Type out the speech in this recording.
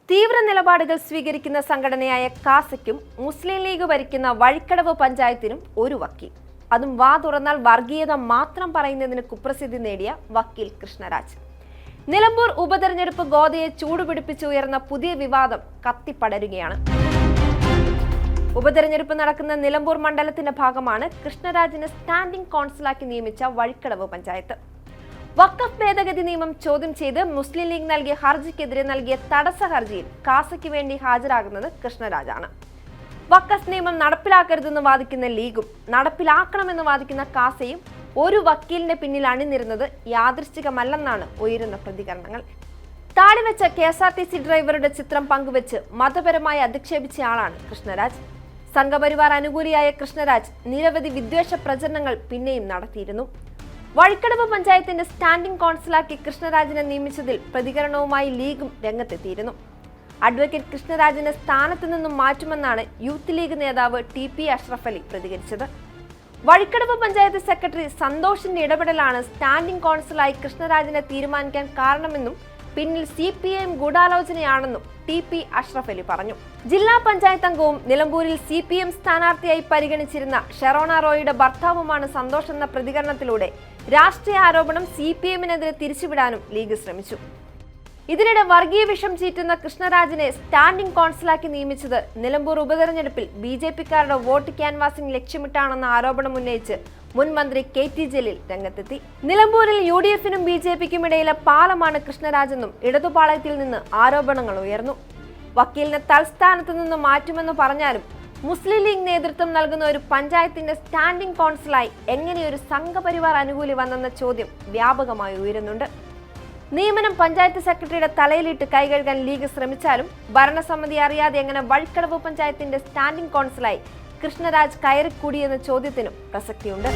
തീവ്ര നിലപാടുകൾ സ്വീകരിക്കുന്ന സംഘടനയായ കാസയ്ക്കും മുസ്ലിം ലീഗ് ഭരിക്കുന്ന വഴിക്കടവ് പഞ്ചായത്തിനും ഒരു വക്കീൽ, അതും വാ തുറന്നാൽ വർഗീയത മാത്രം പറയുന്നതിന് കുപ്രസിദ്ധി നേടിയ വക്കീൽ കൃഷ്ണരാജ്. നിലമ്പൂർ ഉപതെരഞ്ഞെടുപ്പ് ഗോതയെ ചൂടുപിടിപ്പിച്ച് ഉയർന്ന പുതിയ വിവാദം കത്തിപ്പടരുകയാണ്. ഉപതെരഞ്ഞെടുപ്പ് നടക്കുന്ന നിലമ്പൂർ മണ്ഡലത്തിന്റെ ഭാഗമാണ് കൃഷ്ണരാജിനെ സ്റ്റാൻഡിംഗ് കോൺസിലാക്കി നിയമിച്ച വഴിക്കടവ് പഞ്ചായത്ത്. വഖഫ് ഭേദഗതി നിയമം ചോദ്യം ചെയ്ത് മുസ്ലിം ലീഗ് നൽകിയ ഹർജിക്കെതിരെ നൽകിയ തടസ്സ ഹർജിയിൽ കാസയ്ക്ക് വേണ്ടി ഹാജരാകുന്നത് കൃഷ്ണരാജാണ്. വഖഫ് നിയമം നടപ്പിലാക്കരുതെന്ന് വാദിക്കുന്ന ലീഗും നടപ്പിലാക്കണമെന്ന് വാദിക്കുന്ന കാസയും ഒരു വക്കീലിന്റെ പിന്നിൽ അണിനിരുന്നത് യാദൃശ്ചികമല്ലെന്നാണ് ഉയരുന്ന പ്രതികരണങ്ങൾ. താടിവെച്ച KSRTC ഡ്രൈവറുടെ ചിത്രം പങ്കുവെച്ച് മതപരമായി അധിക്ഷേപിച്ചയാളാണ് കൃഷ്ണരാജ്. സംഘപരിവാർ അനുകൂലിയായ കൃഷ്ണരാജ് നിരവധി വിദ്വേഷ പ്രചരണങ്ങൾ പിന്നെയും നടത്തിയിരുന്നു. വഴിക്കടവ് പഞ്ചായത്തിന്റെ സ്റ്റാൻഡിംഗ് കോൺസിലാക്കി കൃഷ്ണരാജിനെ നിയമിച്ചതിൽ പ്രതികരണവുമായി ലീഗും രംഗത്തെത്തിയിരുന്നു. അഡ്വക്കേറ്റ് കൃഷ്ണരാജിനെ സ്ഥാനത്ത് നിന്നും മാറ്റുമെന്നാണ് യൂത്ത് ലീഗ് നേതാവ് TP അഷ്റഫ് അലി പ്രതികരിച്ചത്. വഴിക്കടവ് പഞ്ചായത്ത് സെക്രട്ടറി സന്തോഷിന്റെ ഇടപെടലാണ് സ്റ്റാൻഡിംഗ് കോൺസിലായി കൃഷ്ണരാജിനെ തീരുമാനിക്കാൻ കാരണമെന്നും പിന്നിൽ CPIM ഗൂഢാലോചനയാണെന്നും TP അഷ്റഫ് അലി പറഞ്ഞു. ജില്ലാ പഞ്ചായത്ത് അംഗവും നിലമ്പൂരിൽ CPM സ്ഥാനാർത്ഥിയായി പരിഗണിച്ചിരുന്ന ഷെറോണ റോയിയുടെ ഭർത്താവുമാണ് സന്തോഷ് എന്ന പ്രതികരണത്തിലൂടെ രാഷ്ട്രീയ ആരോപണം CPIMനെതിരെ തിരിച്ചുവിടാനും ലീഗ് ശ്രമിച്ചു. ഇതിനിടെ വർഗീയ വിഷം ചീറ്റുന്ന കൃഷ്ണരാജിനെ സ്റ്റാൻഡിംഗ് കോൺസിലാക്കി നിയമിച്ചത് നിലമ്പൂർ ഉപതെരഞ്ഞെടുപ്പിൽ BJPക്കാരുടെ വോട്ട് ക്യാൻവാസിംഗ് ലക്ഷ്യമിട്ടാണെന്ന ആരോപണം ഉന്നയിച്ച് മുൻ മന്ത്രി KT ജലീൽ രംഗത്തെത്തി. നിലമ്പൂരിൽ UDFനും BJPക്കും ഇടയിലെ പാലമാണ് കൃഷ്ണരാജെന്നും ഇടതുപാളയത്തിൽ നിന്ന് ആരോപണങ്ങൾ ഉയർന്നു. വക്കീലിനെ തൽസ്ഥാനത്ത് നിന്ന് മാറ്റുമെന്ന് പറഞ്ഞാലും മുസ്ലിം ലീഗ് നേതൃത്വം നൽകുന്ന ഒരു പഞ്ചായത്തിന്റെ സ്റ്റാൻഡിംഗ് കോൺസിലായി എങ്ങനെയൊരു സംഘപരിവാർ അനുകൂലി വന്നെന്ന ചോദ്യം വ്യാപകമായി ഉയരുന്നുണ്ട്. നിയമനം പഞ്ചായത്ത് സെക്രട്ടറിയുടെ തലയിലിട്ട് കൈകഴുകാൻ ലീഗ് ശ്രമിച്ചാലും ഭരണസമിതി അറിയാതെ എങ്ങനെ വഴിക്കടവ് പഞ്ചായത്തിന്റെ സ്റ്റാൻഡിംഗ് കോൺസിലായി കൃഷ്ണരാജ് കയറിക്കൂടിയെന്ന ചോദ്യത്തിനും പ്രസക്തിയുണ്ട്.